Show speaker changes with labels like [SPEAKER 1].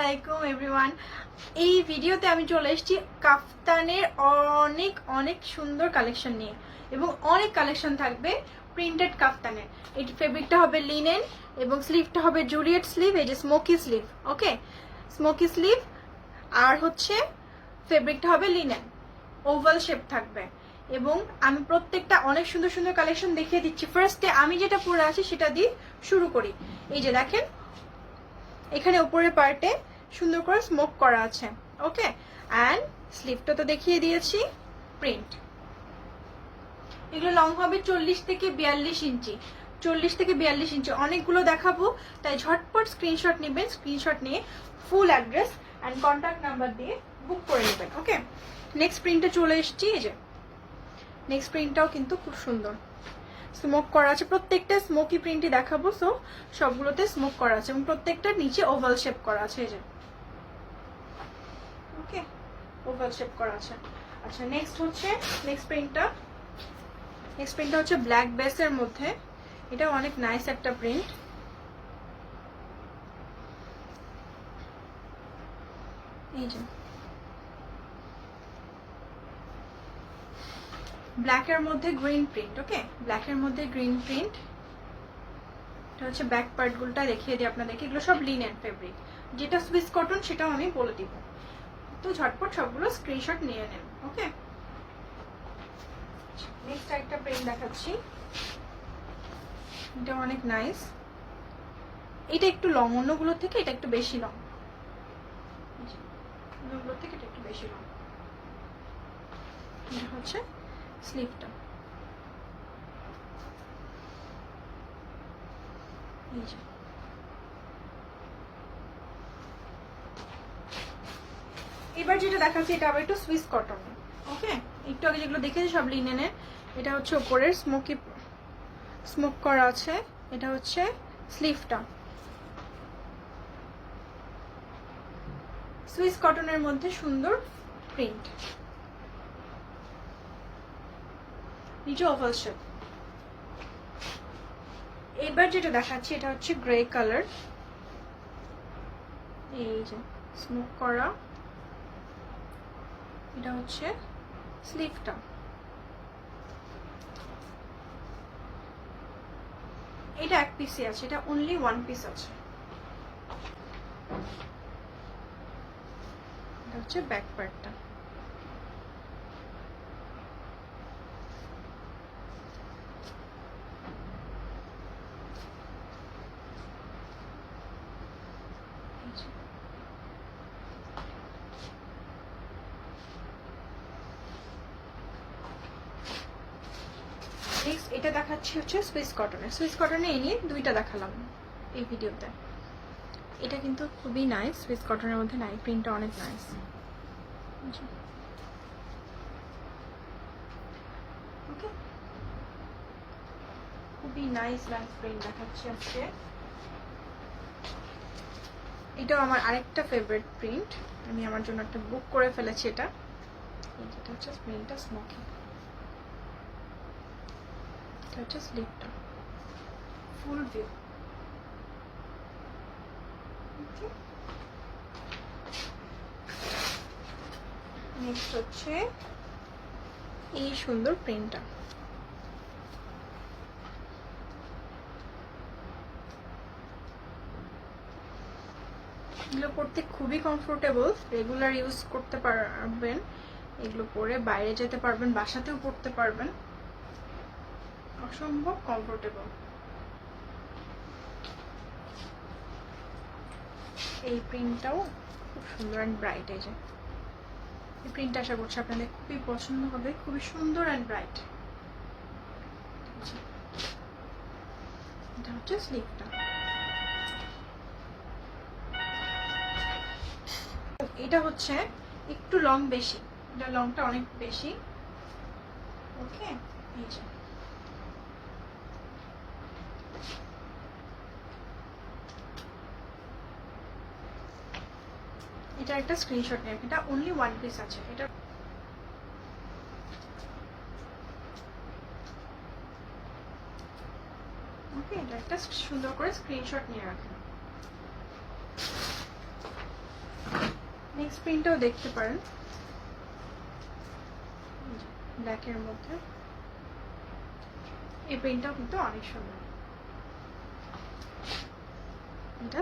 [SPEAKER 1] আলাইকুম এভরিওয়ান। এই ভিডিওতে আমি চলে এসেছি কাফতানের অনেক অনেক সুন্দর কালেকশন নিয়ে, এবং অনেক কালেকশন থাকবে প্রিন্টেড কাফতানের। এই ফেব্রিকটা হবে লিনেন এবং স্লিভটা হবে জুলিয়েট স্লিভ, এই যে স্মোকি স্লিভ। ওকে, স্মোকি স্লিভ। আর হচ্ছে ফেব্রিকটা হবে লিনেন, ওভাল শেপ থাকবে। এবং আমি প্রত্যেকটা অনেক সুন্দর সুন্দর কালেকশন দেখিয়ে দিচ্ছি। ফার্স্টে আমি যেটা পরে আছি সেটা দিয়ে শুরু করি। এই যে দেখেন, এখানে উপরের পার্টে সুন্দর করে স্মোক করা আছে। ওকে, অ্যান্ড স্লিভটা তো দেখিয়ে দিয়েছি, প্রিন্ট। এগুলো লং হবে 40 থেকে 42 ইঞ্চি। 40 থেকে 42 ইঞ্চি অনেকগুলো দেখাবো, তাই ঝটপট স্ক্রিনশট নেবেন। স্ক্রিনশট নিয়ে full address and contact number দিয়ে বুক করে নেবেন। ওকে, নেক্সট প্রিন্টে চলে এসেছি। এই যে নেক্সট প্রিন্টটাও কিন্তু খুব সুন্দর, স্মোক করা আছে। প্রত্যেকটা স্মোকি প্রিন্টই দেখাবো, সো সবগুলোতে স্মোক করা আছে এবং প্রত্যেকটার নিচে ওভাল শেপ করা আছে। এই যে ওকে, ওভাল শেপ করা আছে। আচ্ছা, নেক্সট হচ্ছে নেক্সট প্রিন্টটা হচ্ছে ব্ল্যাক বেসের মধ্যে। এটা অনেক নাইস একটা প্রিন্ট। এই যে ব্ল্যাকের মধ্যে গ্রিন প্রিন্ট। ওকে, ব্ল্যাকের মধ্যে গ্রিন প্রিন্ট। এটা হচ্ছে ব্যাক পার্টগুলোটা দেখিয়ে দিই আপনাদেরকে। এগুলো সব লিনেন ফেব্রিক, যেটা সুইস কটন সেটাও আমি বলে দিব। তো ঝটপট সবগুলো স্ক্রিনশট নিয়ে নেন। ওকে, নেক্সট একটা প্রিন্ট দেখাচ্ছি। এটা অনেক নাইস। এটা একটু লং, অন্যগুলোর থেকে এটা একটু বেশি লং। অন্যগুলোর থেকে এটা একটু বেশি লং। এটা হচ্ছে স্লিভটা। এই যে এবার যেটা দেখাচ্ছি এটা আবার একটু সুইস কটন। ওকে, একটু আগে যেগুলো দেখেছি সব লিনেনের। এটা হচ্ছে উপরের স্মোক করা আছে। এটা হচ্ছে স্লিভটা, সুইস কটনের মধ্যে সুন্দর প্রিন্ট, নিচে ওভাল শেপ। এবার যেটা দেখাচ্ছি এটা হচ্ছে গ্রে কালার। এই যে স্মোক করা, এটা হচ্ছে স্লিভটা। এটা এক পিসই আছে, এটা অনলি ওয়ান পিস আছে। এটা হচ্ছে ব্যাক পার্টটা। নেক্সট এটা দেখাচ্ছি হচ্ছে সুইস কটনের। সুইস কটনে এই নিয়ে দুইটা দেখালাম এই ভিডিওতে। এটা কিন্তু খুবই নাইস, সুইস কটনের মধ্যে নাই, প্রিন্টটা অনেক নাইস। ওকে, খুবই নাইস প্রিন্ট দেখাচ্ছি আজকে। এটাও আমার আরেকটা ফেভারিট প্রিন্ট, আমি আমার জন্য একটা বুক করে ফেলেছি এটা। এটা হচ্ছে প্রিন্টটা স্মোকি, এটা হচ্ছে স্লিভটা, ফুল ভিউ। নেক্সট হচ্ছে এই সুন্দর প্রিন্টটা। এগুলো পরতে খুবই কমফোর্টেবল, রেগুলার ইউজ করতে পারবেন। এগুলো পরে বাইরে যেতে পারবেন, বাসাতেও পরতে পারবেন, অসম্ভব কমফোর্টেবল। এই প্রিন্টটাও খুব সুন্দর অ্যান্ড ব্রাইট। এই যে এই প্রিন্টটা আশা করছি আপনাদের খুবই পছন্দ হবে, খুবই সুন্দর অ্যান্ড ব্রাইট। এটা হচ্ছে স্লিভটা। এটা হচ্ছে একটু লং বেশি, এটা লংটা অনেক বেশি। ওকে, এই যে এটা একটা স্ক্রিনশট নিয়ে, এটা অনলি ওয়ান পিস আছে। এটা ওকে, এটা একটা সুন্দর করে স্ক্রিনশট নিয়ে রাখেন। নেক্সট প্রিন্টটাও দেখতে পারেন, ব্ল্যাকের মধ্যে। এই প্রিন্টটাও কিন্তু অনেক সুন্দর। এটা